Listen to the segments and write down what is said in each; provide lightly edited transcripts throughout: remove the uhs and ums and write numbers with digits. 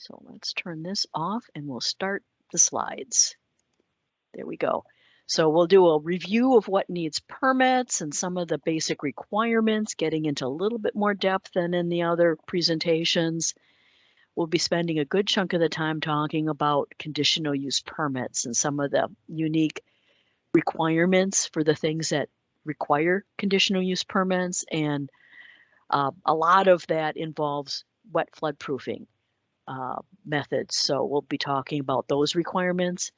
So let's turn this off and we'll start the slides. There we go. So we'll do a review of what needs permits and some of the basic requirements, getting into a little bit more depth than in the other presentations. We'll be spending a good chunk of the time talking about conditional use permits and some of the unique requirements for the things that require conditional use permits. And a lot of that involves wet floodproofing methods. So we'll be talking about those requirements,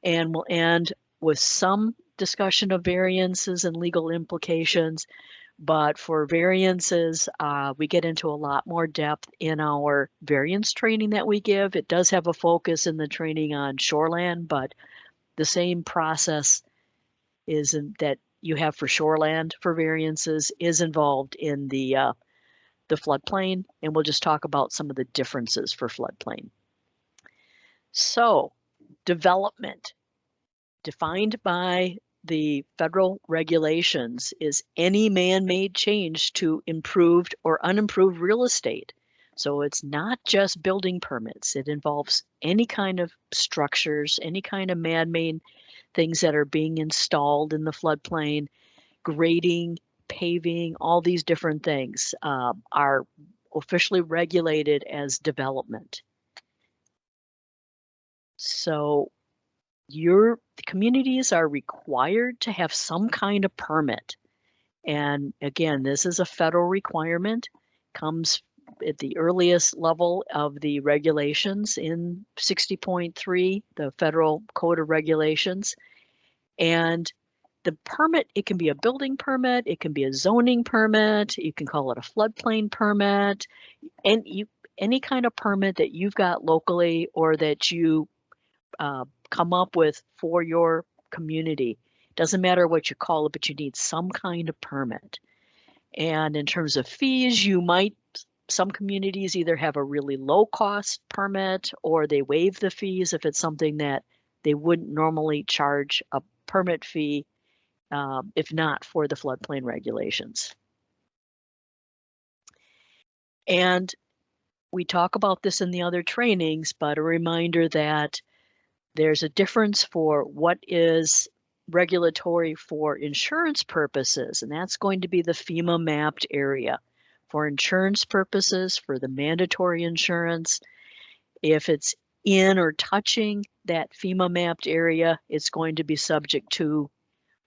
and we'll end with some discussion of variances and legal implications. But for variances, we get into a lot more depth in our variance training that we give. It does have a focus in the training on shoreland, but the same process that you have for shoreland for variances is involved in the floodplain, and we'll just talk about some of the differences for floodplain. So, development, defined by the federal regulations, is any man-made change to improved or unimproved real estate. So it's not just building permits. It involves any kind of structures, any kind of man-made things that are being installed in the floodplain, grading, paving, all these different things are officially regulated as development. So the communities are required to have some kind of permit. And again, this is a federal requirement, comes at the earliest level of the regulations in 60.3, the Federal Code of Regulations. And the permit, it can be a building permit, it can be a zoning permit, you can call it a floodplain permit, and any kind of permit that you've got locally or that you come up with for your community. Doesn't matter what you call it, but you need some kind of permit. And in terms of fees, some communities either have a really low cost permit or they waive the fees if it's something that they wouldn't normally charge a permit fee if not for the floodplain regulations. And we talk about this in the other trainings, but a reminder that there's a difference for what is regulatory for insurance purposes, and that's going to be the FEMA mapped area. For insurance purposes, for the mandatory insurance, if it's in or touching that FEMA mapped area, it's going to be subject to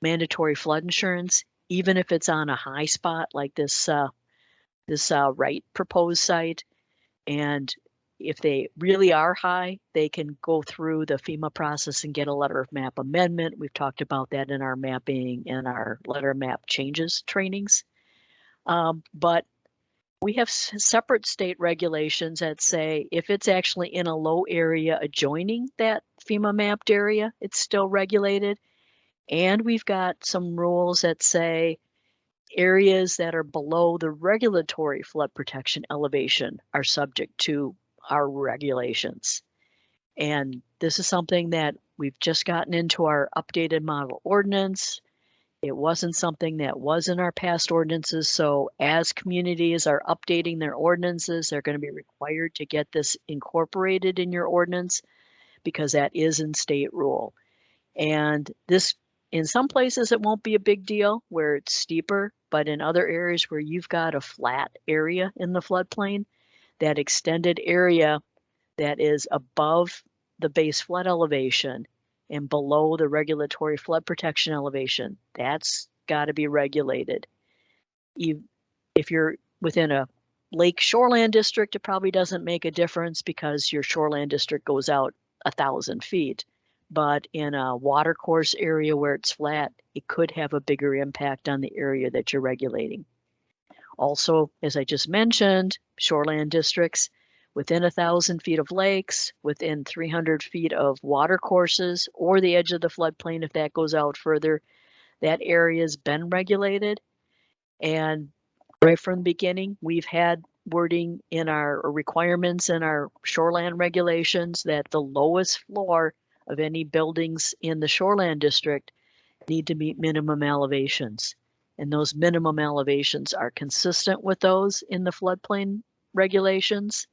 mandatory flood insurance, even if it's on a high spot like this right proposed site. And if they really are high, they can go through the FEMA process and get a letter of map amendment. We've talked about that in our mapping and our letter map changes trainings. But we have separate state regulations that say if it's actually in a low area adjoining that FEMA mapped area, it's still regulated. And we've got some rules that say areas that are below the regulatory flood protection elevation are subject to our regulations. And this is something that we've just gotten into our updated model ordinance. It wasn't something that was in our past ordinances. So as communities are updating their ordinances, they're going to be required to get this incorporated in your ordinance because that is in state rule. And this, in some places, it won't be a big deal where it's steeper, but in other areas where you've got a flat area in the floodplain, that extended area that is above the base flood elevation and below the regulatory flood protection elevation, that's got to be regulated. If you're within a lake shoreland district, it probably doesn't make a difference because your shoreland district goes out 1,000 feet. But in a watercourse area where it's flat, it could have a bigger impact on the area that you're regulating. Also, as I just mentioned, shoreland districts within 1,000 feet of lakes, within 300 feet of watercourses, or the edge of the floodplain, if that goes out further, that area's been regulated. And right from the beginning, we've had wording in our requirements in our shoreland regulations that the lowest floor of any buildings in the shoreland district need to meet minimum elevations. And those minimum elevations are consistent with those in the floodplain regulations.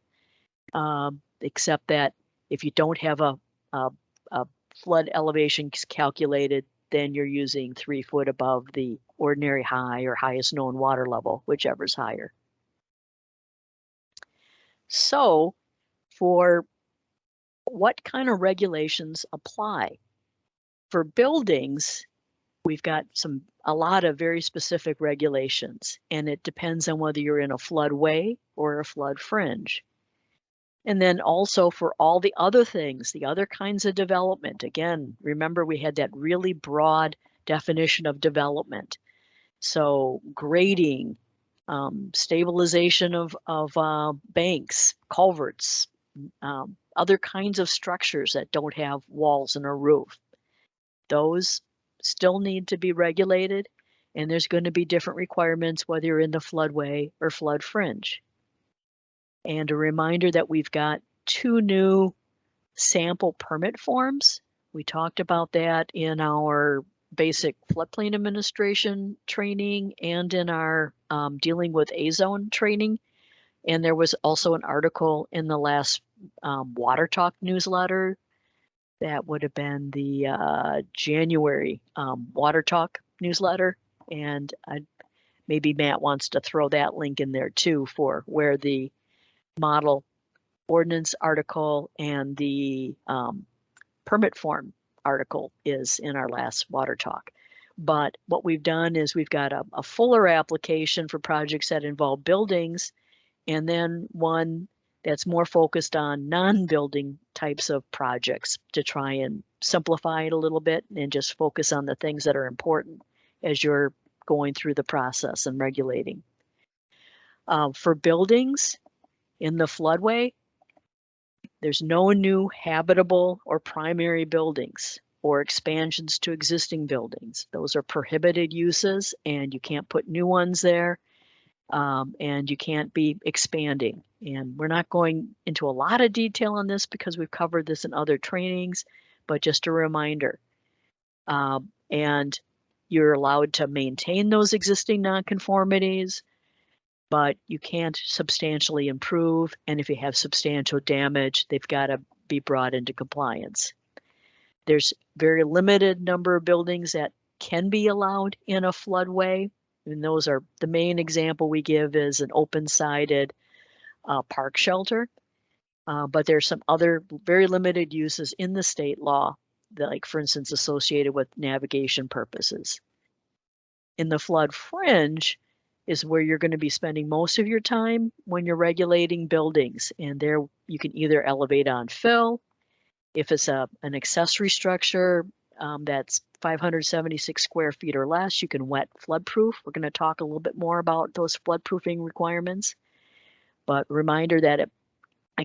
except that if you don't have a flood elevation calculated, then you're using 3 foot above the ordinary high or highest known water level, whichever's higher. So for what kind of regulations apply? For buildings, we've got a lot of very specific regulations, and it depends on whether you're in a floodway or a flood fringe. And then also for all the other things, the other kinds of development, again, remember we had that really broad definition of development. So grading, stabilization of banks, culverts, other kinds of structures that don't have walls and a roof. Those still need to be regulated, and there's going to be different requirements whether you're in the floodway or flood fringe. And a reminder that we've got 2 new sample permit forms. We talked about that in our basic Floodplain Administration training and in our dealing with A-zone training. And there was also an article in the last Water Talk newsletter. That would have been the January Water Talk newsletter. And maybe Matt wants to throw that link in there too for where the model ordinance article and the permit form article is in our last Water Talk. But what we've done is we've got a fuller application for projects that involve buildings, and then one that's more focused on non-building types of projects to try and simplify it a little bit and just focus on the things that are important as you're going through the process and regulating. For buildings in the floodway, there's no new habitable or primary buildings or expansions to existing buildings. Those are prohibited uses, and you can't put new ones there, and you can't be expanding. And we're not going into a lot of detail on this because we've covered this in other trainings, but just a reminder. And you're allowed to maintain those existing nonconformities, but you can't substantially improve. And if you have substantial damage, they've got to be brought into compliance. There's very limited number of buildings that can be allowed in a floodway. And those are the main example we give is an open-sided park shelter. But there's some other very limited uses in the state law, like for instance, associated with navigation purposes. In the flood fringe is where you're going to be spending most of your time when you're regulating buildings. And there you can either elevate on fill. If it's an accessory structure that's 576 square feet or less, you can wet floodproof. We're going to talk a little bit more about those floodproofing requirements. But reminder that it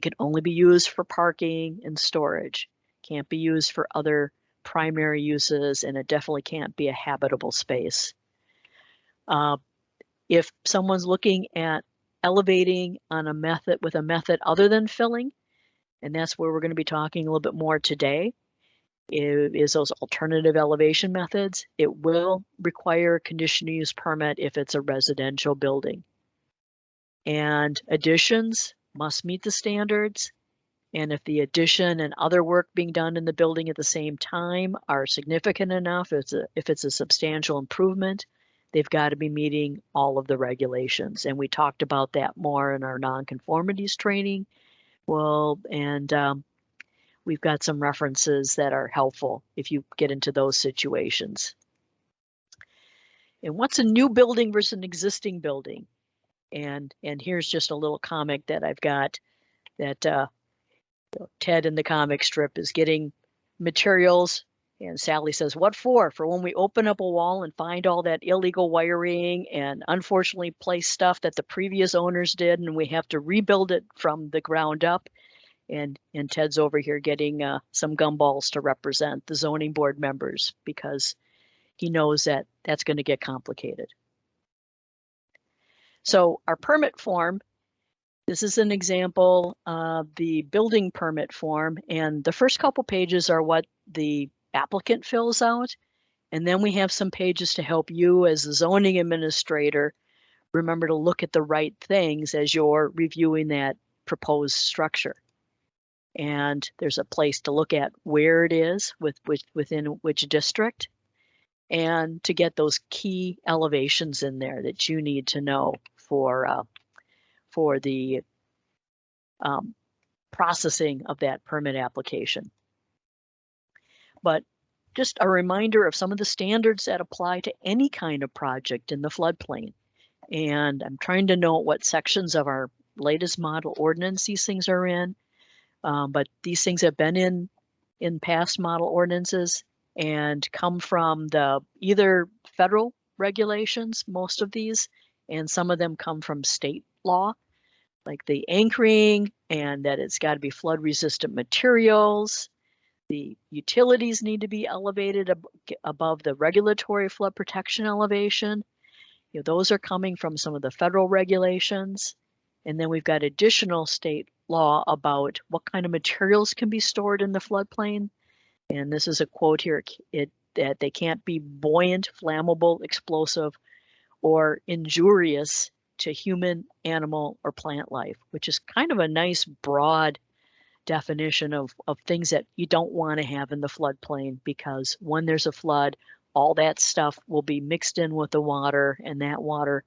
can only be used for parking and storage. Can't be used for other primary uses, and it definitely can't be a habitable space. If someone's looking at elevating on a method with a method other than filling, and that's where we're going to be talking a little bit more today, is those alternative elevation methods. It will require a conditional use permit if it's a residential building. And additions must meet the standards. And if the addition and other work being done in the building at the same time are significant enough, if it's a substantial improvement, they've got to be meeting all of the regulations. And we talked about that more in our nonconformities training. Well, and we've got some references that are helpful if you get into those situations. And what's a new building versus an existing building? And here's just a little comic that I've got that Ted in the comic strip is getting materials, and Sally says, "What for? For when we open up a wall and find all that illegal wiring and unfortunately place stuff that the previous owners did, and we have to rebuild it from the ground up." And Ted's over here getting some gumballs to represent the zoning board members because he knows that that's going to get complicated. So our permit form, this is an example of the building permit form, and the first couple pages are what the applicant fills out, and then we have some pages to help you as the zoning administrator remember to look at the right things as you're reviewing that proposed structure. And there's a place to look at where it is within which district, and to get those key elevations in there that you need to know for the processing of that permit application. But just a reminder of some of the standards that apply to any kind of project in the floodplain. And I'm trying to note what sections of our latest model ordinance these things are in. But these things have been in past model ordinances and come from the either federal regulations, most of these, and some of them come from state law, like the anchoring, and that it's got to be flood resistant materials. The utilities need to be elevated above the regulatory flood protection elevation. You know, those are coming from some of the federal regulations. And then we've got additional state law about what kind of materials can be stored in the floodplain. And this is a quote here, that they can't be buoyant, flammable, explosive, or injurious to human, animal, or plant life, which is kind of a nice broad definition of things that you don't want to have in the floodplain, because when there's a flood, all that stuff will be mixed in with the water, and that water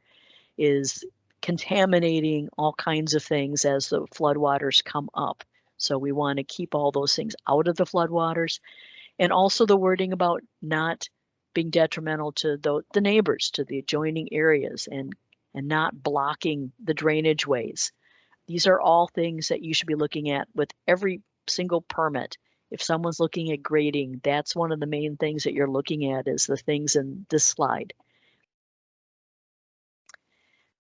is contaminating all kinds of things as the floodwaters come up. So we want to keep all those things out of the floodwaters. And also the wording about not being detrimental to the neighbors, to the adjoining areas, and not blocking the drainage ways. These are all things that you should be looking at with every single permit. If someone's looking at grading, that's one of the main things that you're looking at, is the things in this slide.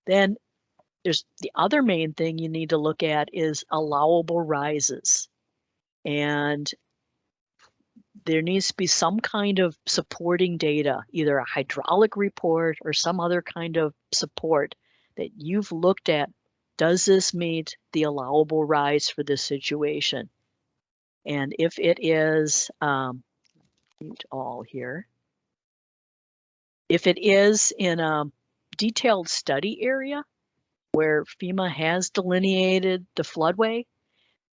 Then there's the other main thing you need to look at is allowable rises. And there needs to be some kind of supporting data, either a hydraulic report or some other kind of support that you've looked at. Does this meet the allowable rise for this situation? And if it is, mute all here. If it is in a detailed study area where FEMA has delineated the floodway,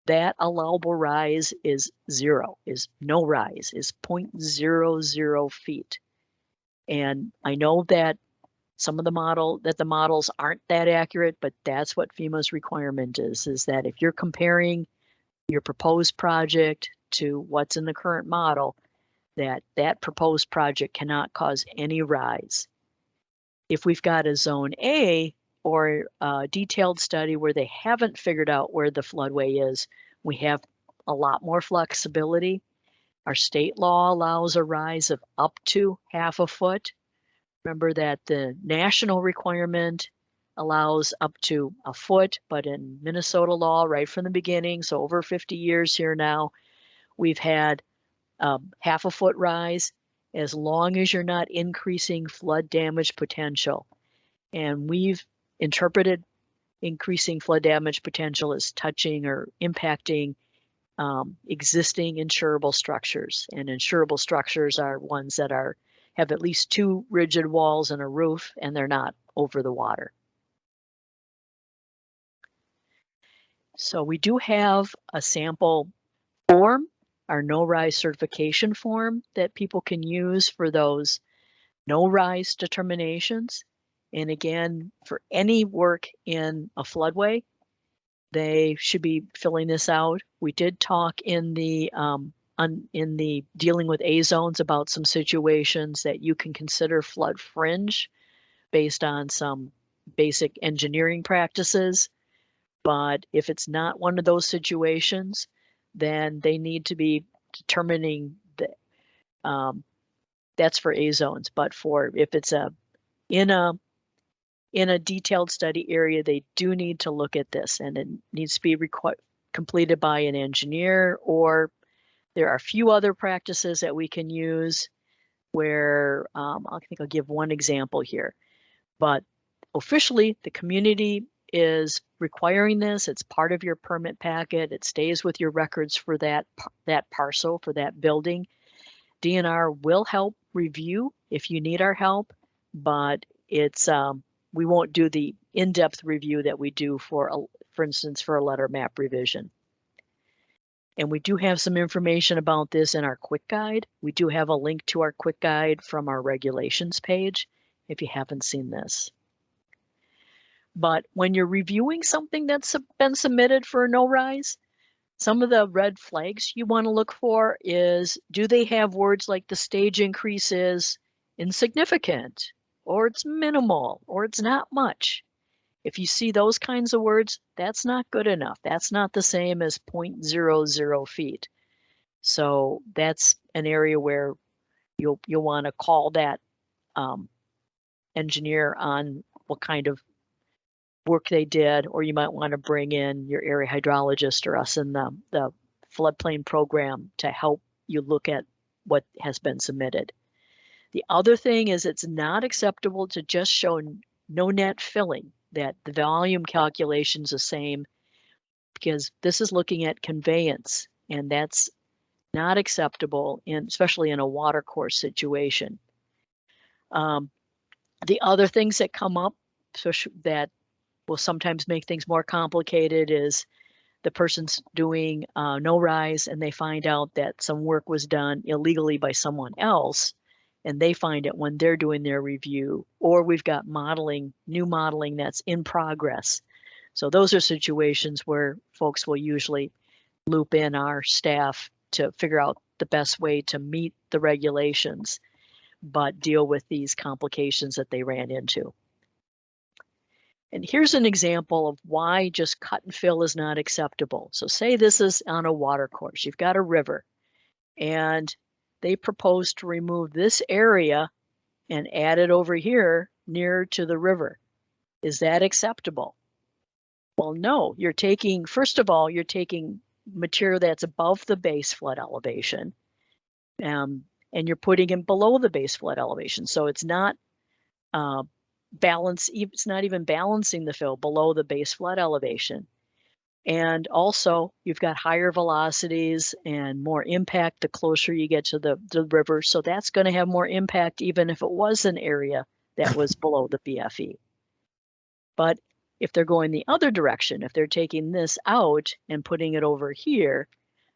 that allowable rise is 0, is no rise, is 0.00 feet. And I know that some of the models aren't that accurate, but that's what FEMA's requirement is that if you're comparing your proposed project to what's in the current model, that proposed project cannot cause any rise. If we've got a zone A or a detailed study where they haven't figured out where the floodway is, we have a lot more flexibility. Our state law allows a rise of up to 1/2 foot. Remember that the national requirement allows up to 1 foot, but in Minnesota law, right from the beginning, so over 50 years here now, we've had 1/2 foot rise, as long as you're not increasing flood damage potential. And we've interpreted increasing flood damage potential as touching or impacting existing insurable structures. And insurable structures are ones that have at least 2 rigid walls and a roof, and they're not over the water. So we do have a sample form, our no rise certification form, that people can use for those no rise determinations. And again, for any work in a floodway, they should be filling this out. We did talk in the dealing with A zones about some situations that you can consider flood fringe based on some basic engineering practices. But if it's not one of those situations, then they need to be determining that that's for A zones. But if it's in a detailed study area, they do need to look at this, and it needs to be completed by an engineer, or there are a few other practices that we can use where I think I'll give one example here. But officially, the community is requiring this. It's part of your permit packet. It stays with your records for that parcel, for that building. DNR will help review if you need our help, but it's we won't do the in-depth review that we do for instance, for a letter map revision. And we do have some information about this in our quick guide. We do have a link to our quick guide from our regulations page if you haven't seen this. But when you're reviewing something that's been submitted for a no-rise, some of the red flags you want to look for is, do they have words like the stage increase is insignificant, or it's minimal, or it's not much? If you see those kinds of words, that's not good enough. That's not the same as 0.00 feet. So that's an area where you'll want to call that engineer on what kind of work they did, or you might want to bring in your area hydrologist or us in the floodplain program to help you look at what has been submitted. The other thing is, it's not acceptable to just show no net filling, that the volume calculation is the same, because this is looking at conveyance, and that's not acceptable, especially in a watercourse situation. The other things that come up that will sometimes make things more complicated is the person's doing no rise and they find out that some work was done illegally by someone else, and they find it when they're doing their review, or we've got new modeling that's in progress. So those are situations where folks will usually loop in our staff to figure out the best way to meet the regulations, but deal with these complications that they ran into. And here's an example of why just cut and fill is not acceptable. So say this is on a water course. You've got a river, and they propose to remove this area and add it over here near to the river. Is that acceptable? Well, no. First of all, you're taking material that's above the base flood elevation, and you're putting it below the base flood elevation. So it's not it's not even balancing the fill below the base flood elevation. And also, you've got higher velocities and more impact the closer you get to the river. So that's going to have more impact even if it was an area that was below the BFE. But if they're going the other direction, if they're taking this out and putting it over here,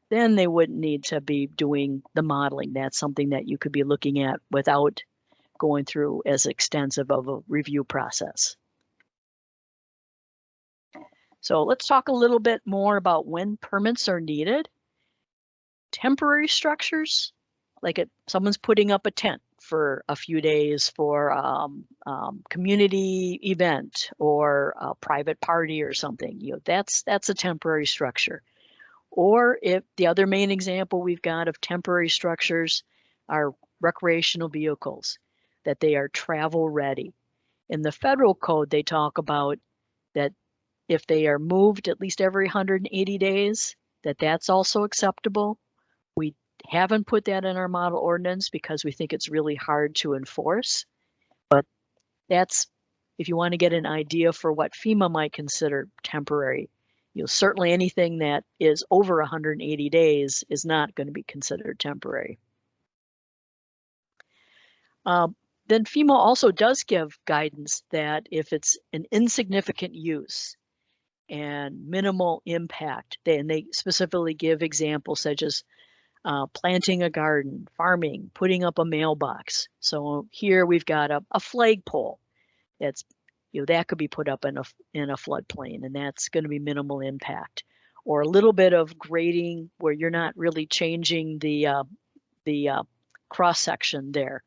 then they wouldn't need to be doing the modeling. That's something that you could be looking at without going through as extensive of a review process. So let's talk a little bit more about when permits are needed. Temporary structures, like someone's putting up a tent for a few days for community event or a private party or something, that's a temporary structure. Or if the other main example we've got of temporary structures are recreational vehicles, that they are travel ready. In the federal code, they talk about that if they are moved at least every 180 days, that's also acceptable. We haven't put that in our model ordinance because we think it's really hard to enforce, but that's if you want to get an idea for what FEMA might consider temporary. Certainly anything that is over 180 days is not going to be considered temporary. Then FEMA also does give guidance that if it's an insignificant use and minimal impact, and they specifically give examples such as planting a garden, farming, putting up a mailbox. So here we've got a flagpole that's that could be put up in a floodplain, and that's going to be minimal impact. Or a little bit of grading where you're not really changing the cross section there.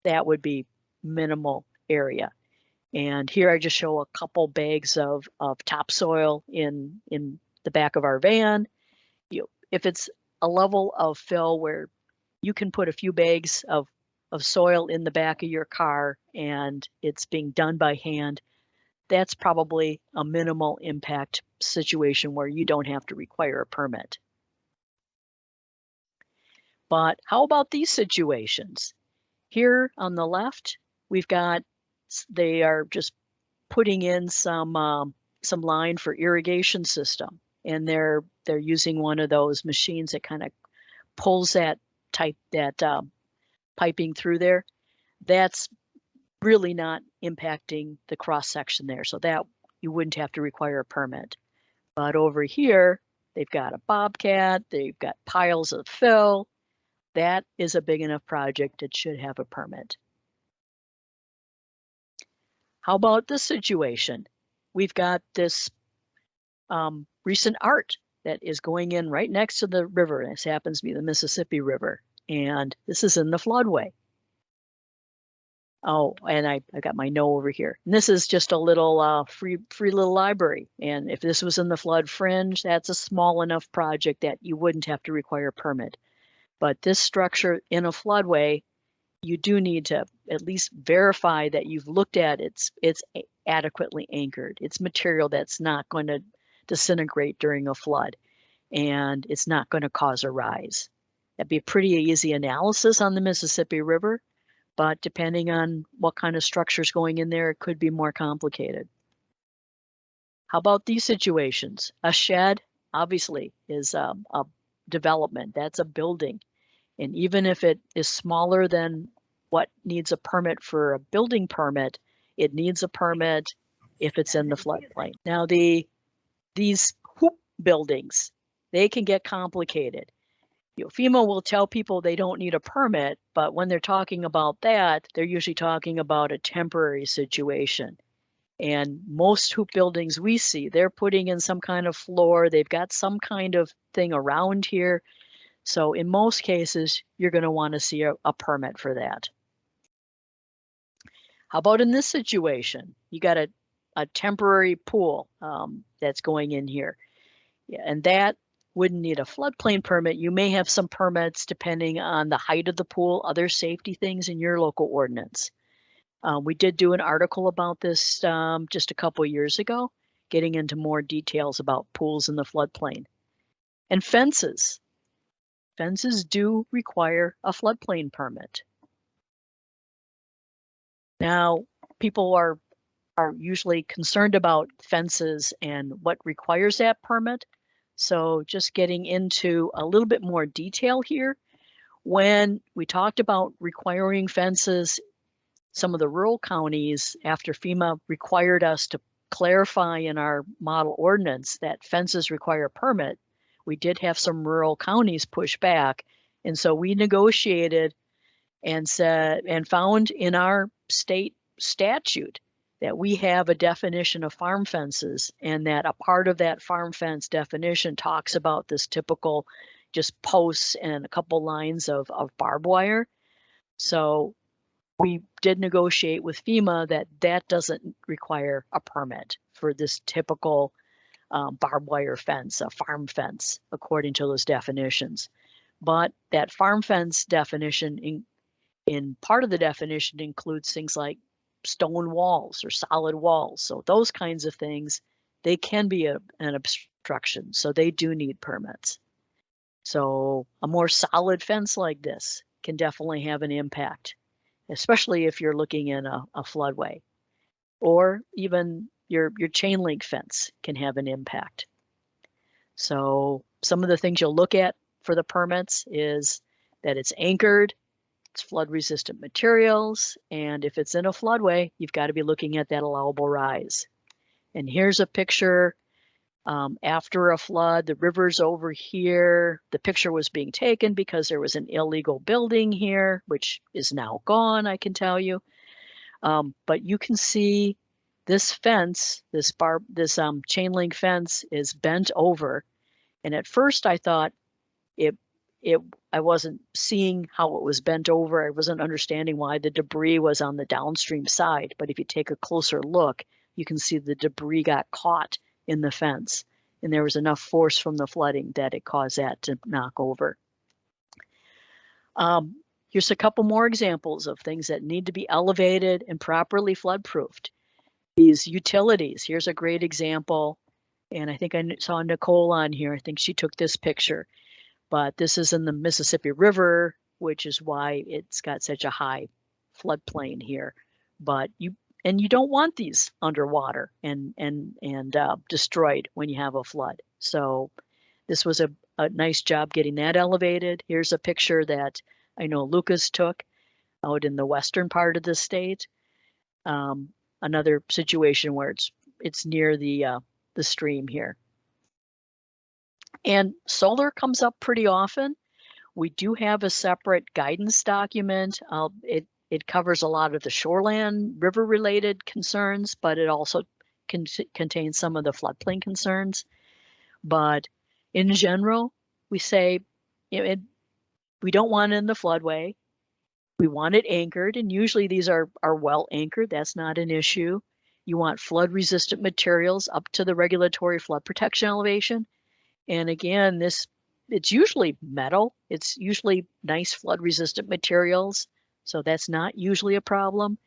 That would be minimal area. And here I just show a couple bags of topsoil in the back of our van. If it's a level of fill where you can put a few bags of soil in the back of your car and it's being done by hand, that's probably a minimal impact situation where you don't have to require a permit. But how about these situations? Here on the left, we've got, they are just putting in some line for irrigation system, and they're using one of those machines that kind of pulls that piping through there. That's really not impacting the cross section there, so that you wouldn't have to require a permit. But over here, they've got a bobcat, they've got piles of fill. That is a big enough project. It should have a permit. How about this situation? We've got this recent art that is going in right next to the river. This happens to be the Mississippi River, and this is in the floodway. Oh, and I got my no over here. And this is just a little free little library. And if this was in the flood fringe, that's a small enough project that you wouldn't have to require a permit. But this structure in a floodway, you do need to at least verify that you've looked at it's adequately anchored. It's material that's not going to disintegrate during a flood, and it's not going to cause a rise. That'd be a pretty easy analysis on the Mississippi River, but depending on what kind of structure's going in there, it could be more complicated. How about these situations? A shed, obviously, is a development. That's a building. And even if it is smaller than what needs a permit for a building permit, it needs a permit if it's in the floodplain. Now, these hoop buildings, they can get complicated. FEMA will tell people they don't need a permit, but when they're talking about that, they're usually talking about a temporary situation. And most hoop buildings we see, they're putting in some kind of floor, they've got some kind of thing around here. So in most cases, you're going to want to see a permit for that. How about in this situation? You got a temporary pool that's going in here. Yeah, and that wouldn't need a floodplain permit. You may have some permits depending on the height of the pool, other safety things in your local ordinance. We did do an article about this just a couple of years ago, getting into more details about pools in the floodplain. And fences. Fences do require a floodplain permit. Now, people are usually concerned about fences and what requires that permit. So just getting into a little bit more detail here. When we talked about requiring fences, some of the rural counties, after FEMA required us to clarify in our model ordinance that fences require a permit, we did have some rural counties push back. And so we negotiated and said, and found in our state statute that we have a definition of farm fences, and that a part of that farm fence definition talks about this typical just posts and a couple lines of barbed wire. So we did negotiate with FEMA that that doesn't require a permit for this typical barbed wire fence, a farm fence, according to those definitions. But that farm fence definition in part of the definition includes things like stone walls or solid walls. So those kinds of things, they can be an obstruction. So they do need permits. So a more solid fence like this can definitely have an impact, especially if you're looking in a floodway, or even your chain link fence can have an impact. So some of the things you'll look at for the permits is that it's anchored, it's flood resistant materials, and if it's in a floodway, you've got to be looking at that allowable rise. And here's a picture after a flood. The river's over here. The picture was being taken because there was an illegal building here, which is now gone, I can tell you. But you can see this fence, this chain link fence is bent over. And at first I thought I wasn't seeing how it was bent over. I wasn't understanding why the debris was on the downstream side. But if you take a closer look, you can see the debris got caught in the fence, and there was enough force from the flooding that it caused that to knock over. Here's a couple more examples of things that need to be elevated and properly flood-proofed. These utilities, here's a great example, and I think I saw Nicole on here. I think she took this picture, but this is in the Mississippi River, which is why it's got such a high floodplain here. But you don't want these underwater and destroyed when you have a flood. So this was a nice job getting that elevated. Here's a picture that I know Lucas took out in the western part of the state. Another situation where it's near the stream here. And solar comes up pretty often. We do have a separate guidance document. It covers a lot of the shoreland, river-related concerns, but it also contains some of the floodplain concerns. But in general, we say we don't want it in the floodway. We want it anchored, and usually these are well anchored. That's not an issue. You want flood-resistant materials up to the regulatory flood protection elevation. And again, it's usually metal. It's usually nice flood-resistant materials, so that's not usually a problem.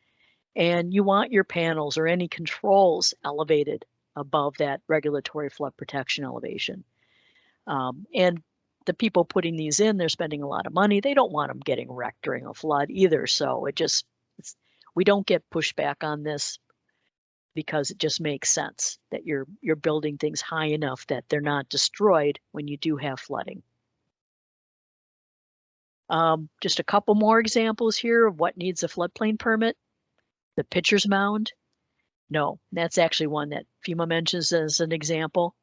And you want your panels or any controls elevated above that regulatory flood protection elevation. And the people putting these in, they're spending a lot of money. They don't want them getting wrecked during a flood either. So we don't get pushback on this because it just makes sense that you're building things high enough that they're not destroyed when you do have flooding. Just a couple more examples here of what needs a floodplain permit. The pitcher's mound. No, that's actually one that FEMA mentions as an example.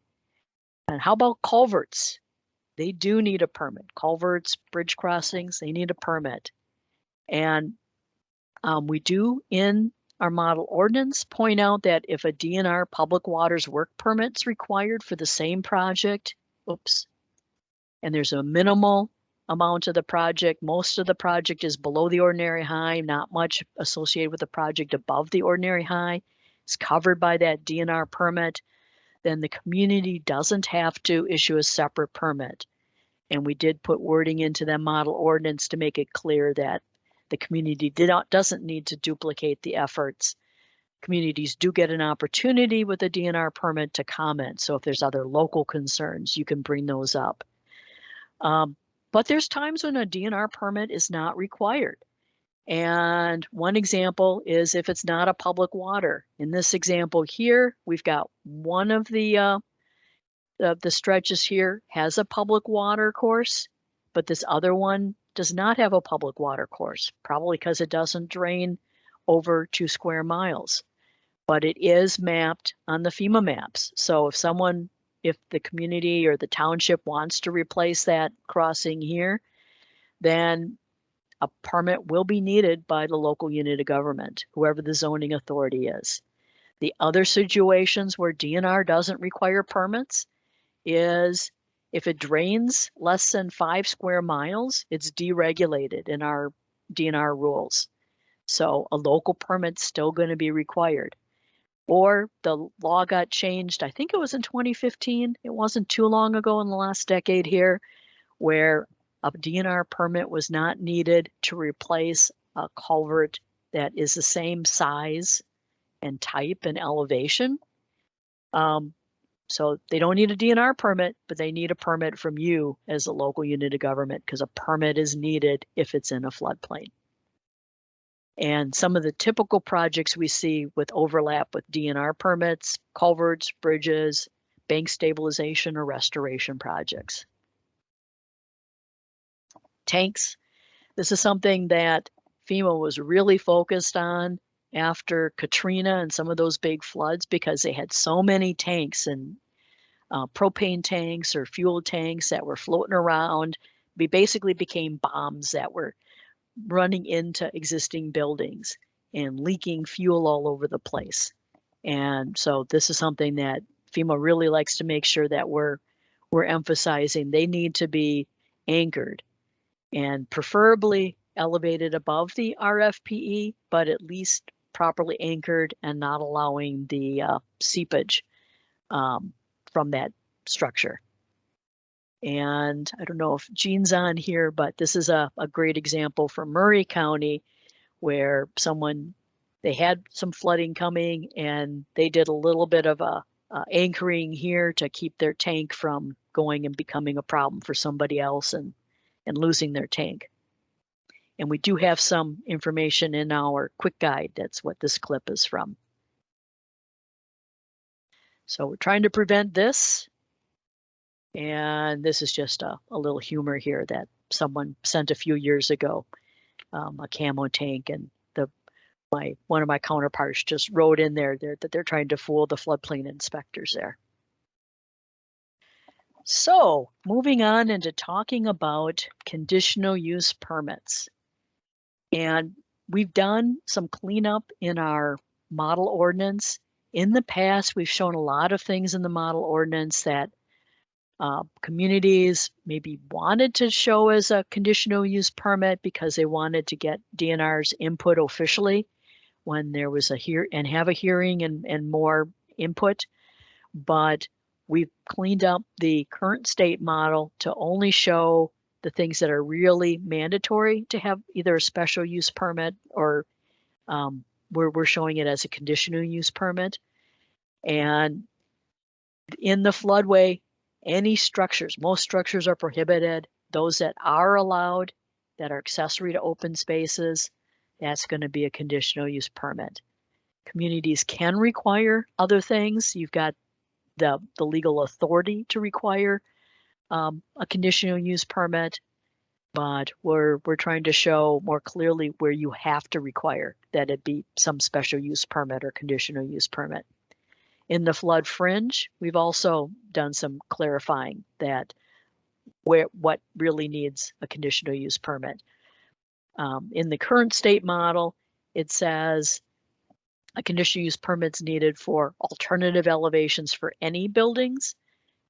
And how about culverts? They do need a permit. Culverts, bridge crossings, they need a permit. And we do in our model ordinance point out that if a DNR public waters work permit's required for the same project, and there's a minimal amount of the project, most of the project is below the ordinary high, not much associated with the project above the ordinary high, it's covered by that DNR permit, then the community doesn't have to issue a separate permit. And we did put wording into that model ordinance to make it clear that the community doesn't need to duplicate the efforts. Communities do get an opportunity with a DNR permit to comment. So if there's other local concerns, you can bring those up. But there's times when a DNR permit is not required. And one example is if it's not a public water. In this example here, we've got one of the stretches here has a public water course, but this other one does not have a public water course, probably because it doesn't drain over 2 square miles. But it is mapped on the FEMA maps. So if the community or the township wants to replace that crossing here, then a permit will be needed by the local unit of government, whoever the zoning authority is. The other situations where DNR doesn't require permits is if it drains less than 5 square miles, it's deregulated in our DNR rules. So a local permit's still going to be required. Or the law got changed, I think it was in 2015. It wasn't too long ago in the last decade here, where a DNR permit was not needed to replace a culvert that is the same size and type and elevation. So they don't need a DNR permit, but they need a permit from you as a local unit of government because a permit is needed if it's in a floodplain. And some of the typical projects we see with overlap with DNR permits, culverts, bridges, bank stabilization or restoration projects. Tanks. This is something that FEMA was really focused on after Katrina and some of those big floods because they had so many tanks and propane tanks or fuel tanks that were floating around. They basically became bombs that were running into existing buildings and leaking fuel all over the place. And so this is something that FEMA really likes to make sure that we're emphasizing. They need to be anchored and preferably elevated above the RFPE, but at least properly anchored and not allowing the seepage from that structure. And I don't know if Jean's on here, but this is a great example from Murray County where they had some flooding coming and they did a little bit of a anchoring here to keep their tank from going and becoming a problem for somebody else and losing their tank. And we do have some information in our quick guide. That's what this clip is from. So we're trying to prevent this. And this is just a little humor here that someone sent a few years ago, a camo tank, and one of my counterparts just wrote in there that they're trying to fool the floodplain inspectors there. So moving on into talking about conditional use permits. And we've done some cleanup in our model ordinance. In the past, we've shown a lot of things in the model ordinance that communities maybe wanted to show as a conditional use permit because they wanted to get DNR's input officially when there was a hearing and more input. But we've cleaned up the current state model to only show the things that are really mandatory to have either a special use permit or we're showing it as a conditional use permit. And in the floodway, any structures, most structures are prohibited. Those that are allowed, that are accessory to open spaces, that's going to be a conditional use permit. Communities can require other things. You've got the legal authority to require a conditional use permit, but we're trying to show more clearly where you have to require that it be some special use permit or conditional use permit. In the flood fringe, we've also done some clarifying that what really needs a conditional use permit. In the current state model, it says a conditional use permit's needed for alternative elevations for any buildings,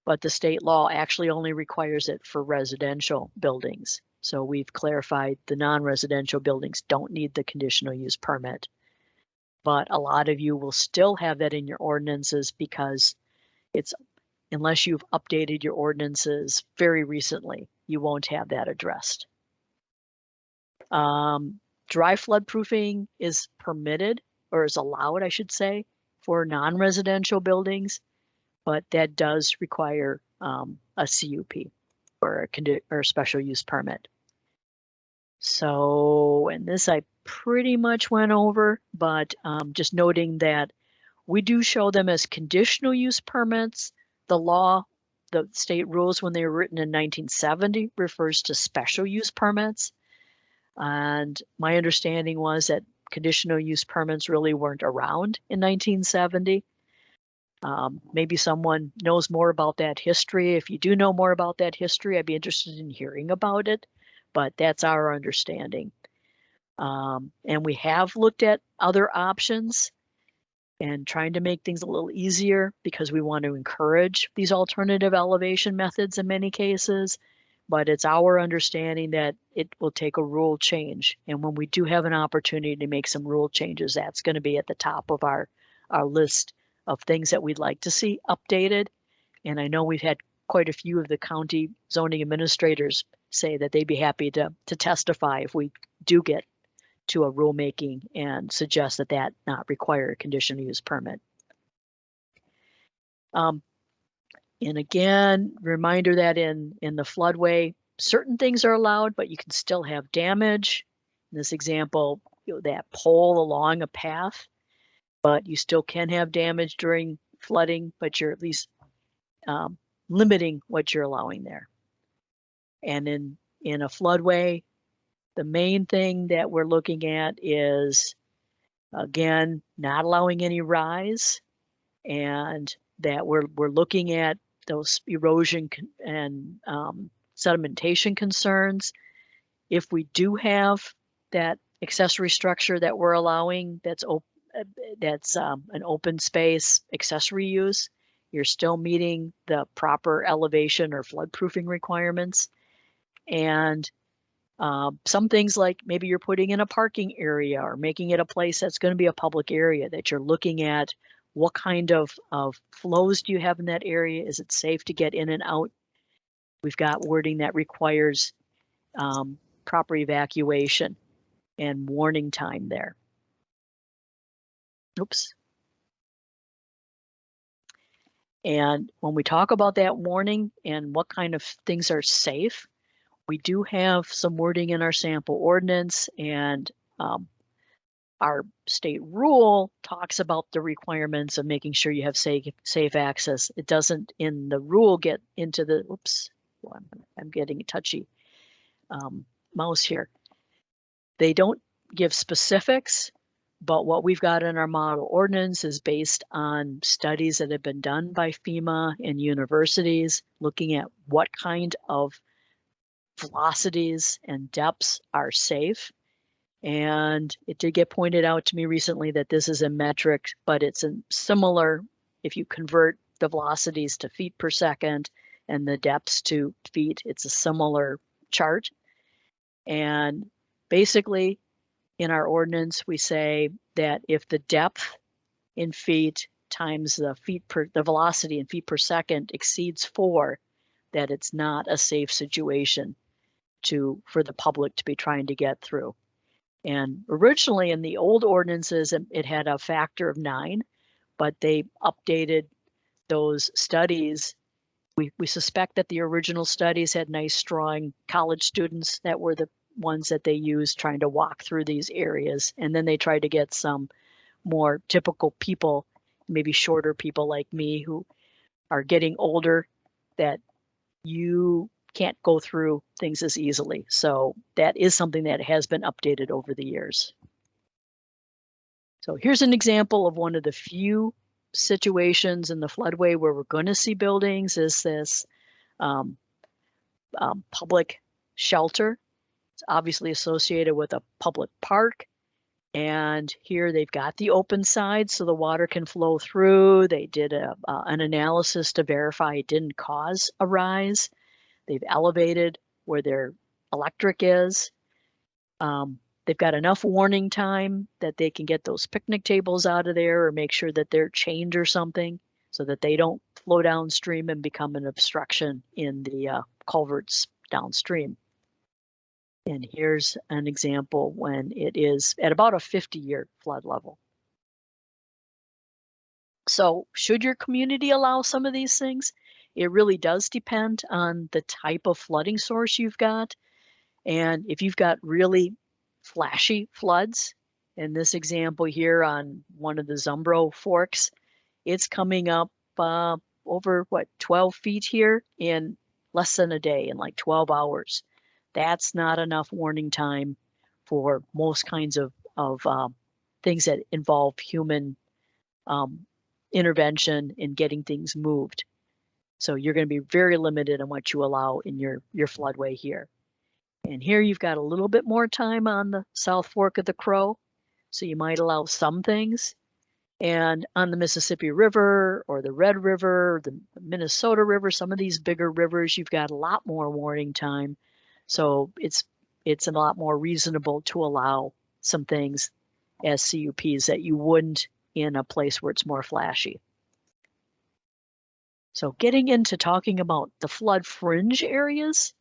but the state law actually only requires it for residential buildings. So we've clarified the non-residential buildings don't need the conditional use permit. But a lot of you will still have that in your ordinances because it's, unless you've updated your ordinances very recently, you won't have that addressed. Dry floodproofing is permitted, or is allowed, I should say, for non-residential buildings, but that does require a CUP or a special use permit. So, and this I pretty much went over, but just noting that we do show them as conditional use permits. The law, the state rules when they were written in 1970 refers to special use permits. And my understanding was that conditional use permits really weren't around in 1970. Maybe someone knows more about that history. If you do know more about that history, I'd be interested in hearing about it, but that's our understanding. And we have looked at other options and trying to make things a little easier because we want to encourage these alternative elevation methods in many cases, but it's our understanding that it will take a rule change. And when we do have an opportunity to make some rule changes, that's going to be at the top of our list of things that we'd like to see updated. And I know we've had quite a few of the county zoning administrators say that they'd be happy to testify if we do get to a rulemaking and suggest that that not require a conditional use permit. And again, reminder that in the floodway, certain things are allowed, but you can still have damage. In this example, that pole along a path, but you still can have damage during flooding, but you're at least limiting what you're allowing there. And in a floodway, the main thing that we're looking at is, again, not allowing any rise, and that we're looking at those erosion and sedimentation concerns. If we do have that accessory structure that we're allowing that's an open space accessory use, you're still meeting the proper elevation or floodproofing requirements. And some things like maybe you're putting in a parking area or making it a place that's going to be a public area, that you're looking at what kind of flows do you have in that area? Is it safe to get in and out? We've got wording that requires proper evacuation and warning time there. Oops. And when we talk about that warning and what kind of things are safe, we do have some wording in our sample ordinance, and our state rule talks about the requirements of making sure you have safe access. It doesn't in the rule get into the, oops, I'm getting a touchy mouse here. They don't give specifics, But what we've got in our model ordinance is based on studies that have been done by FEMA and universities, looking at what kind of velocities and depths are safe. And it did get pointed out to me recently that this is a metric, but it's a similar, if you convert the velocities to feet per second and the depths to feet, it's a similar chart. And basically, in our ordinance, we say that if the depth in feet times the velocity in feet per second exceeds 4, that it's not a safe situation for the public to be trying to get through. And originally in the old ordinances, it had a factor of 9, but they updated those studies. We suspect that the original studies had nice, strong college students that were the ones that they used trying to walk through these areas. And then they tried to get some more typical people, maybe shorter people like me who are getting older, that you can't go through things as easily. So that is something that has been updated over the years. So here's an example of one of the few situations in the floodway where we're going to see buildings is this public shelter. It's obviously associated with a public park. And here they've got the open side so the water can flow through. They did an analysis to verify it didn't cause a rise. They've elevated where their electric is. They've got enough warning time that they can get those picnic tables out of there or make sure that they're chained or something so that they don't flow downstream and become an obstruction in the culverts downstream. And here's an example when it is at about a 50-year flood level. So should your community allow some of these things? It really does depend on the type of flooding source you've got. And if you've got really flashy floods, in this example here on one of the Zumbro forks, it's coming up over 12 feet here in less than a day, in like 12 hours. That's not enough warning time for most kinds of things that involve human intervention in getting things moved. So you're going to be very limited on what you allow in your floodway here. And here you've got a little bit more time on the South Fork of the Crow, so you might allow some things. And on the Mississippi River or the Red River, or the Minnesota River, some of these bigger rivers, you've got a lot more warning time. So it's a lot more reasonable to allow some things as CUPs that you wouldn't in a place where it's more flashy. So getting into talking about the flood fringe areas,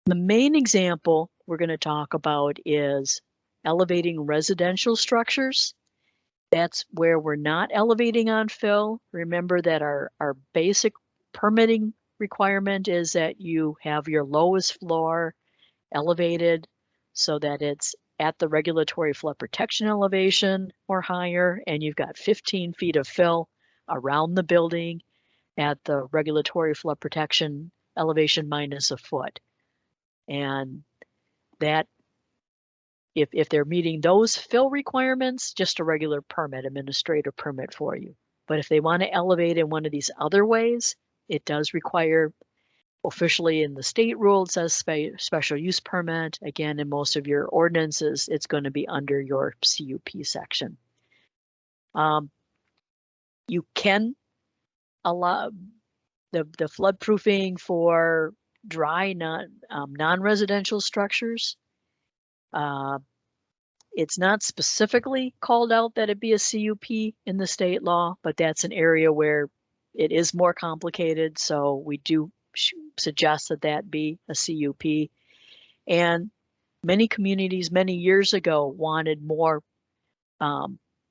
the main example we're going to talk about is elevating residential structures. That's where we're not elevating on fill. Remember that our basic permitting requirement is that you have your lowest floor elevated so that it's at the regulatory flood protection elevation or higher, and you've got 15 feet of fill around the building at the regulatory flood protection elevation minus a foot. And that, if they're meeting those fill requirements, just a regular permit, administrative permit for you. But if they want to elevate in one of these other ways, it does require, officially in the state rule, it says special use permit. Again, in most of your ordinances, it's going to be under your CUP section. You can allow the flood proofing for dry, non-residential structures. It's not specifically called out that it be a CUP in the state law, but that's an area where it is more complicated. So we do suggest that that be a CUP. And many communities many years ago wanted more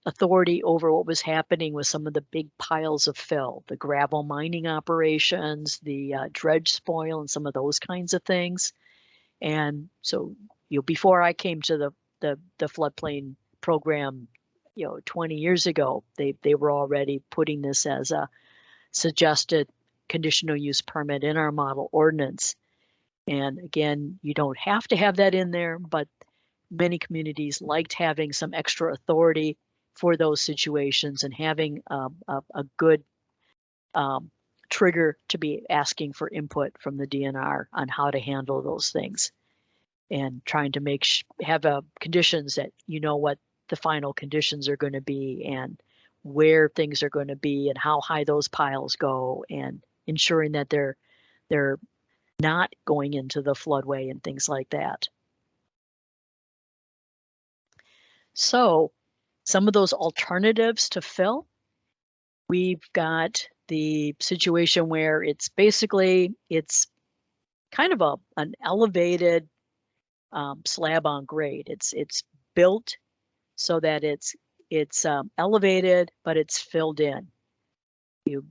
authority over what was happening with some of the big piles of fill, the gravel mining operations, the dredge spoil, and some of those kinds of things. And so, before I came to the floodplain program, 20 years ago, they were already putting this as a suggested conditional use permit in our model ordinance. And again, you don't have to have that in there, but many communities liked having some extra authority for those situations and having a good trigger to be asking for input from the DNR on how to handle those things, and trying to have conditions that you know what the final conditions are going to be and where things are going to be and how high those piles go, and ensuring that they're not going into the floodway and things like that. So some of those alternatives to fill, we've got the situation where it's kind of an elevated slab on grade. It's built so that it's elevated, but it's filled in. You're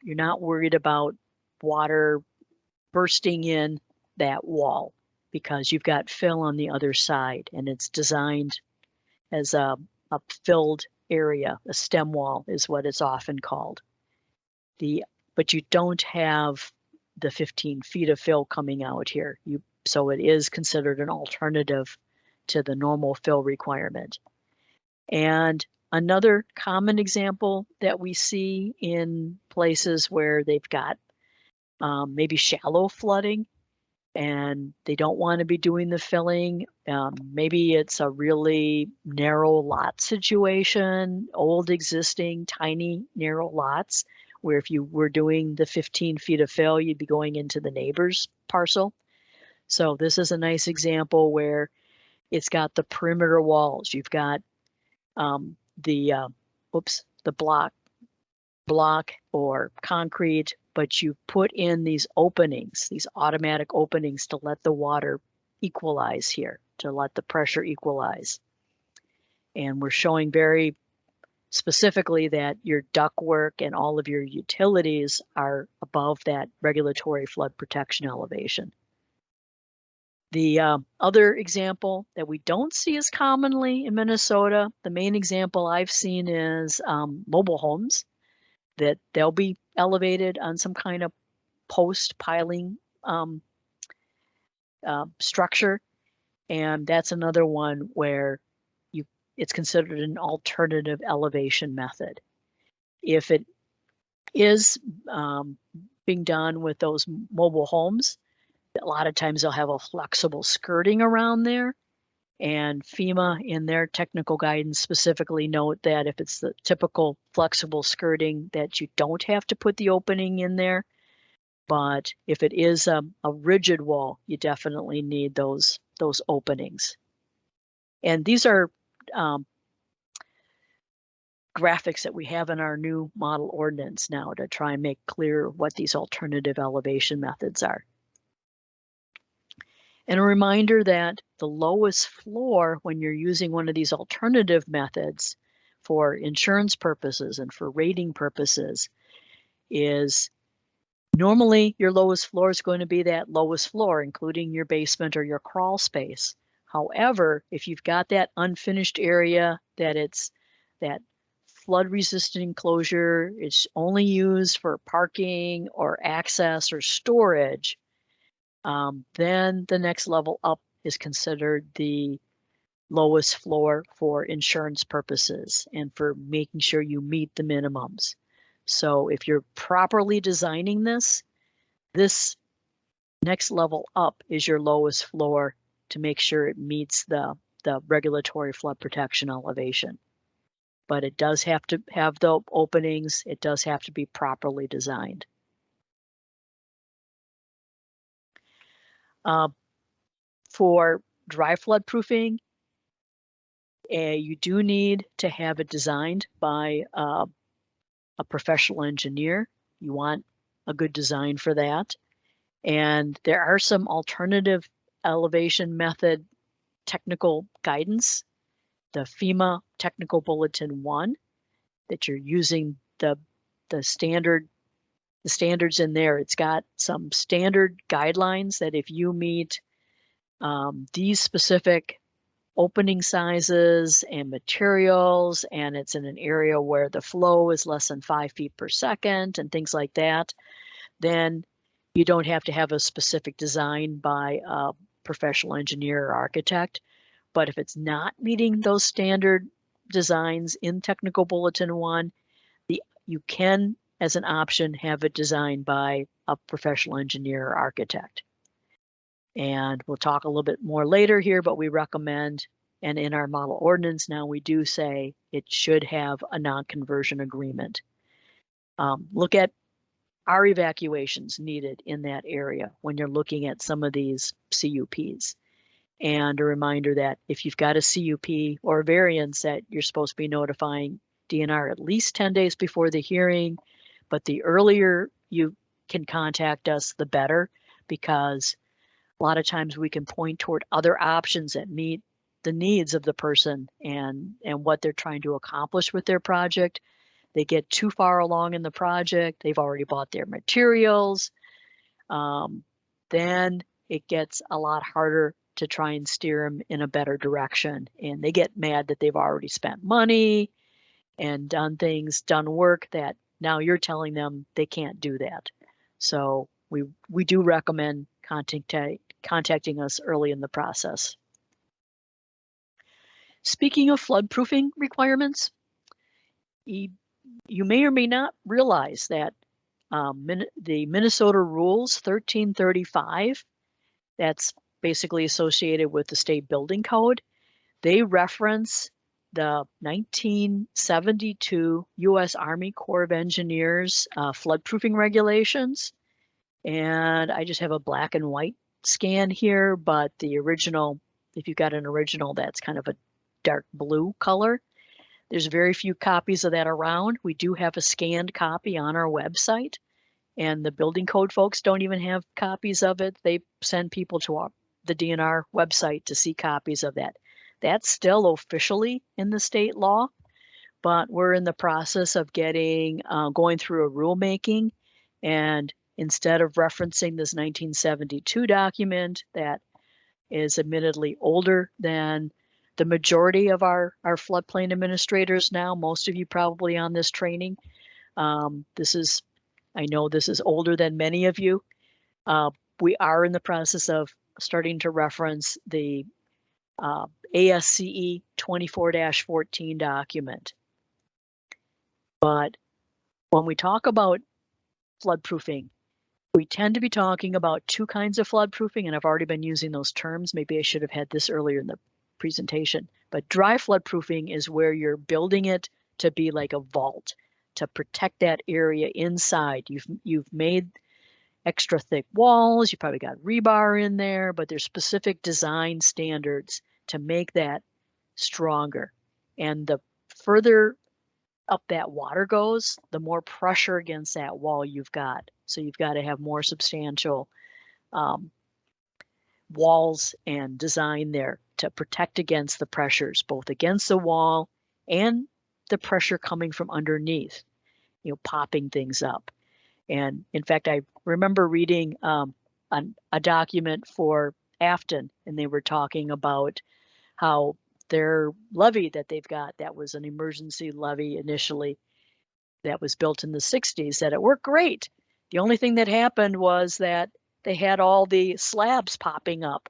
not worried about water bursting in that wall because you've got fill on the other side, and it's designed as a filled area. A stem wall is what it's often called. But you don't have the 15 feet of fill coming out here. So it is considered an alternative to the normal fill requirement. And another common example that we see in places where they've got maybe shallow flooding and they don't want to be doing the filling. Maybe it's a really narrow lot situation, old existing tiny narrow lots, where if you were doing the 15 feet of fill, you'd be going into the neighbor's parcel. So this is a nice example where it's got the perimeter walls. You've got the block or concrete, but you put in these openings, these automatic openings to let the water equalize here, to let the pressure equalize. And we're showing very specifically that your ductwork and all of your utilities are above that regulatory flood protection elevation. The other example that we don't see as commonly in Minnesota, the main example I've seen is mobile homes, that they'll be elevated on some kind of post piling structure. And that's another one where it's considered an alternative elevation method. If it is being done with those mobile homes, a lot of times they'll have a flexible skirting around there. And FEMA, in their technical guidance, specifically note that if it's the typical flexible skirting, that you don't have to put the opening in there. But if it is a rigid wall, you definitely need those openings. And these are graphics that we have in our new model ordinance now to try and make clear what these alternative elevation methods are. And a reminder that the lowest floor when you're using one of these alternative methods for insurance purposes and for rating purposes is normally your lowest floor is going to be that lowest floor, including your basement or your crawl space. However, if you've got that unfinished area, that it's that flood resistant enclosure, it's only used for parking or access or storage, then the next level up is considered the lowest floor for insurance purposes and for making sure you meet the minimums. So if you're properly designing this next level up is your lowest floor to make sure it meets the regulatory flood protection elevation. But it does have to have the openings. It does have to be properly designed. For dry flood proofing, you do need to have it designed by a professional engineer. You want a good design for that. And there are some alternative elevation method technical guidance. The FEMA Technical Bulletin 1, that you're using the standards in there. It's got some standard guidelines that if you meet these specific opening sizes and materials, and it's in an area where the flow is less than 5 feet per second and things like that, then you don't have to have a specific design by a professional engineer or architect. But if it's not meeting those standard designs in Technical Bulletin 1, you can, as an option, have it designed by a professional engineer or architect. And we'll talk a little bit more later here, but we recommend, and in our model ordinance now, we do say it should have a non-conversion agreement. Look at our evacuations needed in that area when you're looking at some of these CUPs. And a reminder that if you've got a CUP or a variance, that you're supposed to be notifying DNR at least 10 days before the hearing, but the earlier you can contact us, the better, because a lot of times we can point toward other options that meet the needs of the person and what they're trying to accomplish with their project. They get too far along in the project, they've already bought their materials, then it gets a lot harder to try and steer them in a better direction. And they get mad that they've already spent money and done work that now you're telling them they can't do that. So we do recommend contacting us early in the process. Speaking of floodproofing requirements, you may or may not realize that the Minnesota Rules 1335, that's basically associated with the state building code, they reference the 1972 U.S. Army Corps of Engineers floodproofing regulations. And I just have a black and white scan here, but the original, if you've got an original, that's kind of a dark blue color. There's very few copies of that around. We do have a scanned copy on our website, and the building code folks don't even have copies of it. They send people to the DNR website to see copies of that. That's still officially in the state law, but we're in the process of going through a rulemaking, and instead of referencing this 1972 document that is admittedly older than the majority of our floodplain administrators now, most of you probably on this training, I know this is older than many of you. We are in the process of starting to reference the ASCE 24-14 document. But when we talk about floodproofing, we tend to be talking about two kinds of floodproofing, and I've already been using those terms. Maybe I should have had this earlier in the presentation. But dry floodproofing is where you're building it to be like a vault to protect that area inside. You've made extra thick walls, you probably got rebar in there, but there's specific design standards to make that stronger. And the further up that water goes, the more pressure against that wall you've got. So you've got to have more substantial walls and design there to protect against the pressures, both against the wall and the pressure coming from underneath, popping things up. And in fact, I remember reading a document for Afton, and they were talking about how their levee that they've got, that was an emergency levee initially, that was built in the 60s, that it worked great. The only thing that happened was that they had all the slabs popping up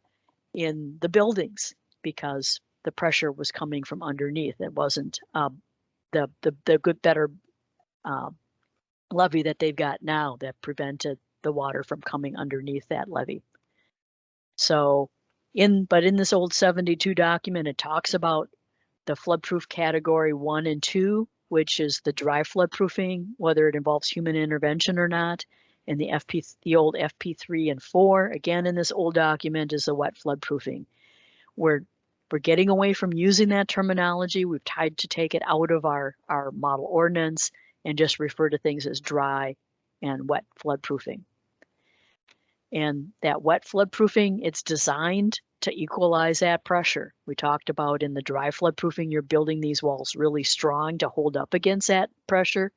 in the buildings because the pressure was coming from underneath. It wasn't the better levee that they've got now that prevented the water from coming underneath that levee. So in this old 72 document, it talks about the floodproof category 1 and 2, which is the dry floodproofing, whether it involves human intervention or not. And the old FP3 and 4, again in this old document, is the wet floodproofing. We're getting away from using that terminology. We've tried to take it out of our model ordinance and just refer to things as dry and wet floodproofing. And that wet floodproofing, it's designed to equalize that pressure. We talked about in the dry floodproofing, you're building these walls really strong to hold up against that pressure.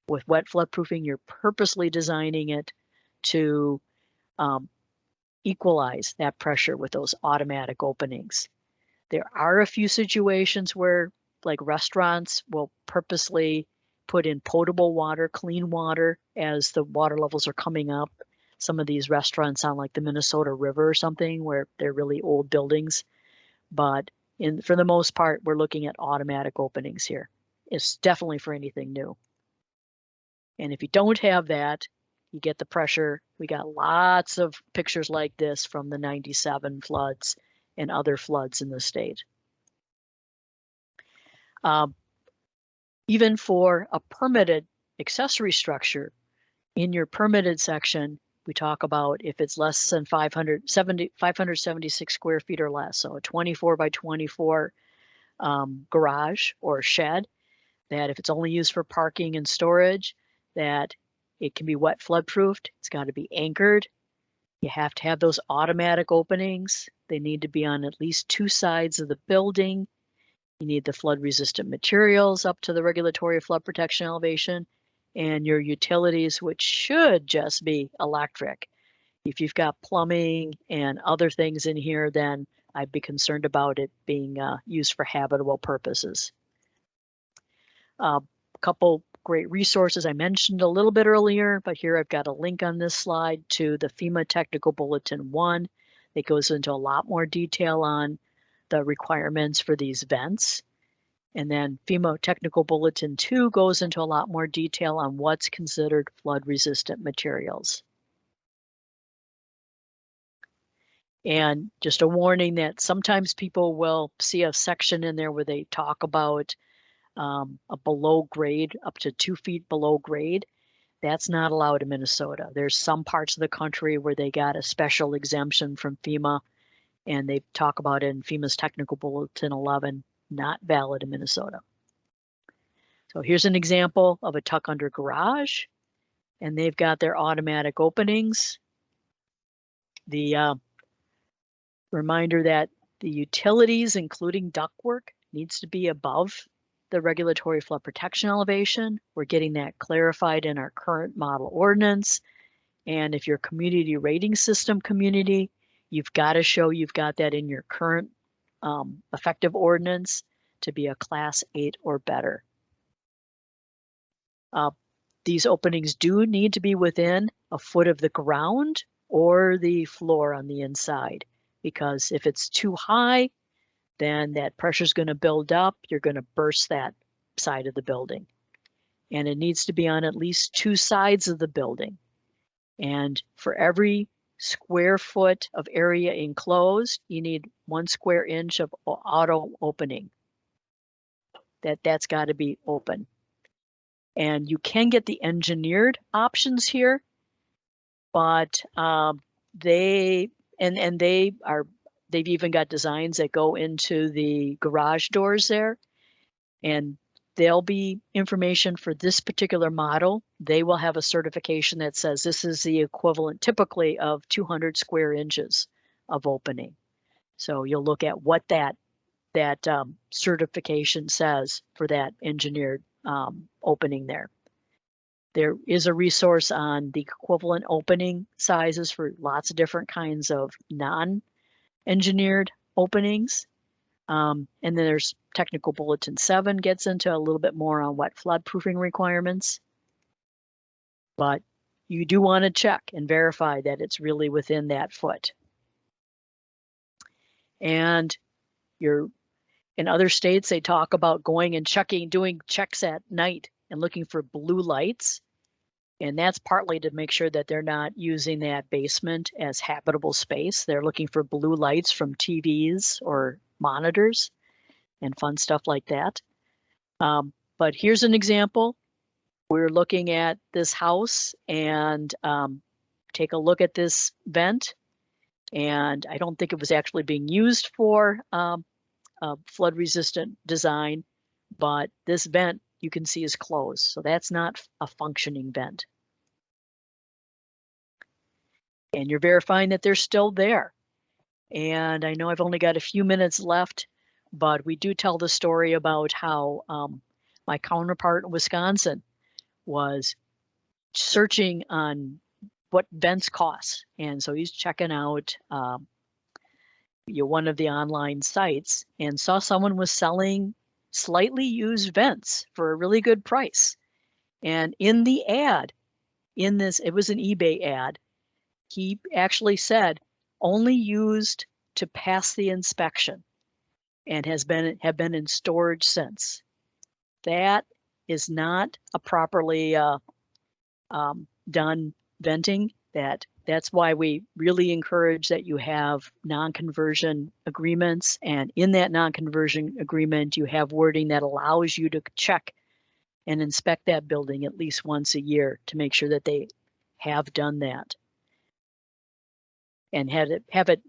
With wet floodproofing, you're purposely designing it to equalize that pressure with those automatic openings. There are a few situations where, like restaurants, will purposely put in potable water, clean water, as the water levels are coming up. Some of these restaurants sound like the Minnesota River or something, where they're really old buildings. But for the most part, we're looking at automatic openings here. It's definitely for anything new. And if you don't have that, you get the pressure. We got lots of pictures like this from the 97 floods and other floods in the state. Even for a permitted accessory structure, in your permitted section, we talk about if it's less than 576 square feet or less, so a 24 by 24 garage or shed, that if it's only used for parking and storage, that it can be wet flood proofed. It's got to be anchored. You have to have those automatic openings. They need to be on at least two sides of the building. You need the flood resistant materials up to the regulatory flood protection elevation, and your utilities, which should just be electric. If you've got plumbing and other things in here, then I'd be concerned about it being used for habitable purposes. A couple great resources I mentioned a little bit earlier, but here I've got a link on this slide to the FEMA Technical Bulletin 1. It goes into a lot more detail on the requirements for these vents. And then FEMA Technical Bulletin 2 goes into a lot more detail on what's considered flood resistant materials. And just a warning that sometimes people will see a section in there where they talk about a below grade, up to 2 feet below grade. That's not allowed in Minnesota. There's some parts of the country where they got a special exemption from FEMA, and they talk about it in FEMA's Technical Bulletin 11, not valid in Minnesota. So here's an example of a tuck under garage, and they've got their automatic openings. The reminder that the utilities, including ductwork, needs to be above the regulatory flood protection elevation. We're getting that clarified in our current model ordinance. And if you're a community rating system community, you've got to show you've got that in your current effective ordinance to be a class 8 or better. These openings do need to be within a foot of the ground or the floor on the inside, because if it's too high, then that pressure is going to build up. You're going to burst that side of the building. And it needs to be on at least two sides of the building. And for every square foot of area enclosed, you need 1 square inch of auto opening. That's got to be open. And you can get the engineered options here, but they've even got designs that go into the garage doors there, and there'll be information for this particular model. They will have a certification that says this is the equivalent typically of 200 square inches of opening. So you'll look at what that certification says for that engineered opening there. There is a resource on the equivalent opening sizes for lots of different kinds of non-engineered openings. And then there's Technical Bulletin 7 gets into a little bit more on what flood proofing requirements. But you do want to check and verify that it's really within that foot. And in other states, they talk about going and doing checks at night and looking for blue lights. And that's partly to make sure that they're not using that basement as habitable space. They're looking for blue lights from TVs or monitors and fun stuff like that. But here's an example. We're looking at this house and take a look at this vent. And I don't think it was actually being used for flood resistant design, but this vent you can see is closed. So that's not a functioning vent. And you're verifying that they're still there. And I know I've only got a few minutes left, but we do tell the story about how my counterpart in Wisconsin was searching on what vents cost. And so he's checking out one of the online sites and saw someone was selling slightly used vents for a really good price. And in the ad, it was an eBay ad, he actually said only used to pass the inspection. and have been in storage since. That is not a properly done venting. That's why we really encourage that you have non-conversion agreements, and in that non-conversion agreement you have wording that allows you to check and inspect that building at least once a year to make sure that they have done that and have it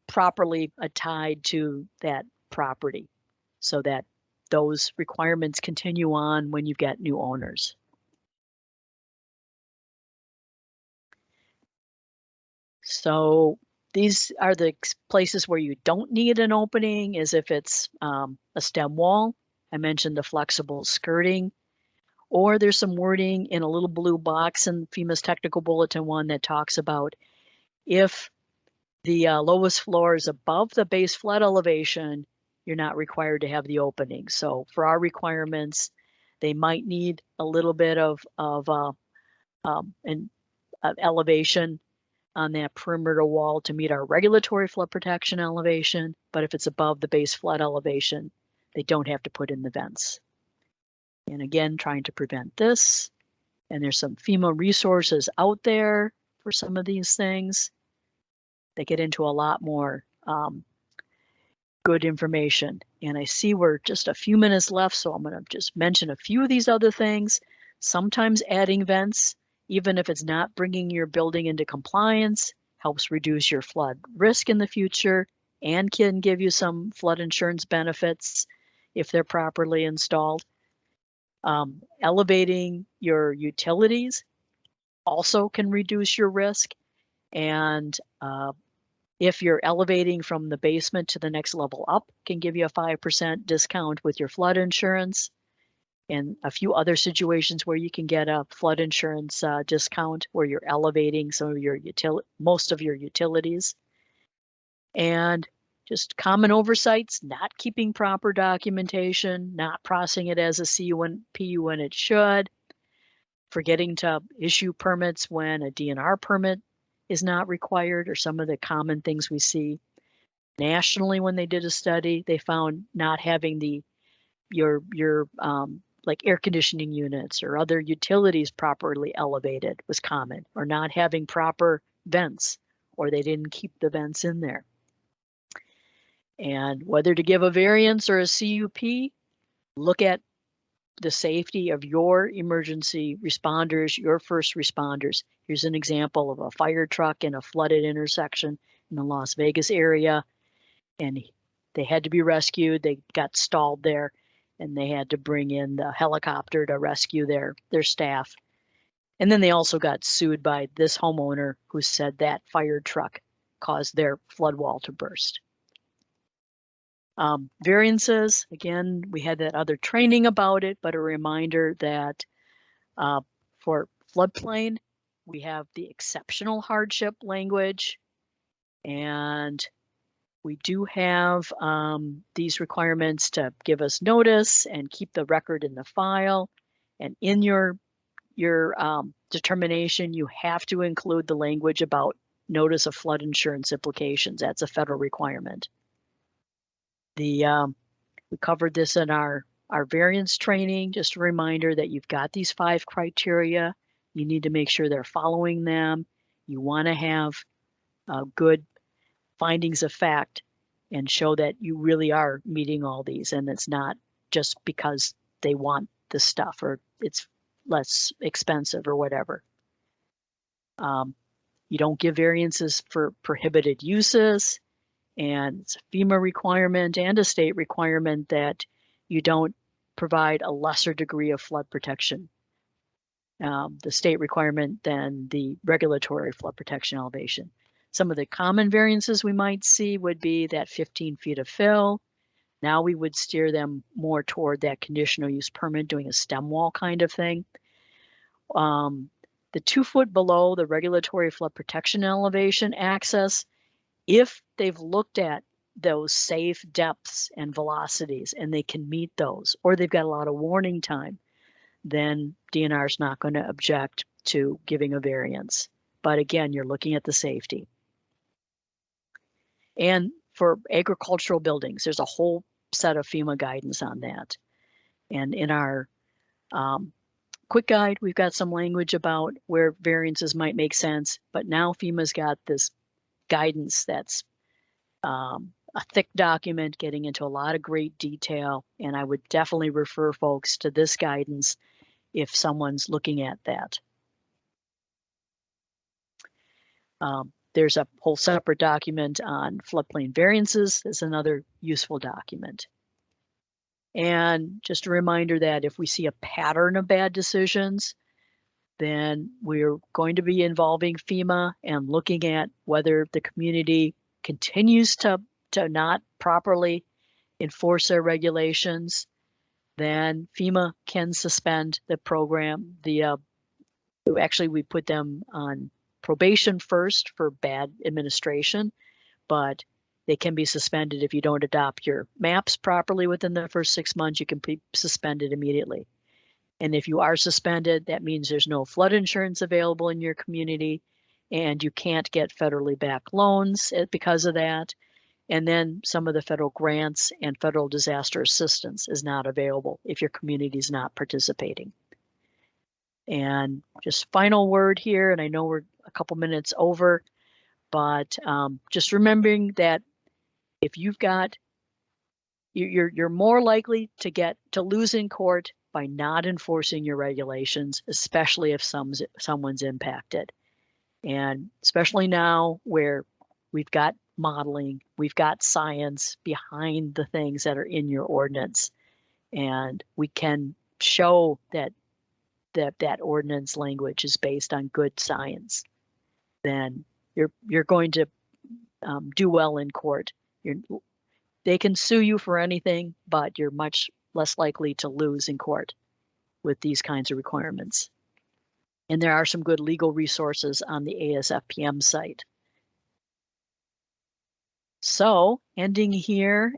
properly tied to that property so that those requirements continue on when you've got new owners. So these are the places where you don't need an opening, is if it's a stem wall. I mentioned the flexible skirting, or there's some wording in a little blue box in FEMA's Technical Bulletin 1 that talks about if the lowest floor is above the base flood elevation, you're not required to have the opening. So for our requirements, they might need a little bit of elevation on that perimeter wall to meet our regulatory flood protection elevation, but if it's above the base flood elevation, they don't have to put in the vents. And again, trying to prevent this. And there's some FEMA resources out there for some of these things. They get into a lot more good information. And I see we're just a few minutes left, so I'm going to just mention a few of these other things. Sometimes adding vents, even if it's not bringing your building into compliance, helps reduce your flood risk in the future and can give you some flood insurance benefits if they're properly installed. Elevating your utilities also can reduce your risk. And if you're elevating from the basement to the next level up, can give you a 5% discount with your flood insurance, and a few other situations where you can get a flood insurance discount where you're elevating some of your most of your utilities. And just common oversights, not keeping proper documentation, not processing it as a CUP when it should, forgetting to issue permits when a DNR permit is not required, or some of the common things we see. Nationally, when they did a study, they found not having your like air conditioning units or other utilities properly elevated was common, or not having proper vents, or they didn't keep the vents in there. And whether to give a variance or a CUP, look at the safety of your emergency responders, your first responders. Here's an example of a fire truck in a flooded intersection in the Las Vegas area, and they had to be rescued. They got stalled there, and they had to bring in the helicopter to rescue their staff. And then they also got sued by this homeowner who said that fire truck caused their flood wall to burst. Variances, again, we had that other training about it, but a reminder that for floodplain, we have the exceptional hardship language, and we do have these requirements to give us notice and keep the record in the file. And in your determination, you have to include the language about notice of flood insurance implications. That's a federal requirement. We covered this in our variance training. Just a reminder that you've got these 5 criteria. You need to make sure they're following them. You want to have good findings of fact and show that you really are meeting all these, and it's not just because they want the stuff or it's less expensive or whatever. You don't give variances for prohibited uses. And it's a FEMA requirement and a state requirement that you don't provide a lesser degree of flood protection, the state requirement, than the regulatory flood protection elevation. Some of the common variances we might see would be that 15 feet of fill. Now we would steer them more toward that conditional use permit, doing a stem wall kind of thing. The 2 foot below the regulatory flood protection elevation access, if they've looked at those safe depths and velocities and they can meet those, or they've got a lot of warning time, then DNR is not going to object to giving a variance. But again, you're looking at the safety. And for agricultural buildings, there's a whole set of FEMA guidance on that. And in our quick guide, we've got some language about where variances might make sense, but now FEMA's got this guidance that's a thick document getting into a lot of great detail, and I would definitely refer folks to this guidance if someone's looking at that. There's a whole separate document on floodplain variances. That's another useful document. And just a reminder that if we see a pattern of bad decisions, then we're going to be involving FEMA and looking at whether the community continues to not properly enforce their regulations. Then FEMA can suspend the program. Actually, we put them on probation first for bad administration, but they can be suspended if you don't adopt your maps properly within the first 6 months. You can be suspended immediately. And if you are suspended, that means there's no flood insurance available in your community, and you can't get federally backed loans because of that. And then some of the federal grants and federal disaster assistance is not available if your community is not participating. And just final word here, and I know we're a couple minutes over, but just remembering that if you've got, you're more likely to lose in court by not enforcing your regulations, especially if someone's impacted. And especially now where we've got modeling, we've got science behind the things that are in your ordinance, and we can show that ordinance language is based on good science, then you're going to do well in court. They can sue you for anything, but you're much less likely to lose in court with these kinds of requirements. And there are some good legal resources on the ASFPM site. So ending here,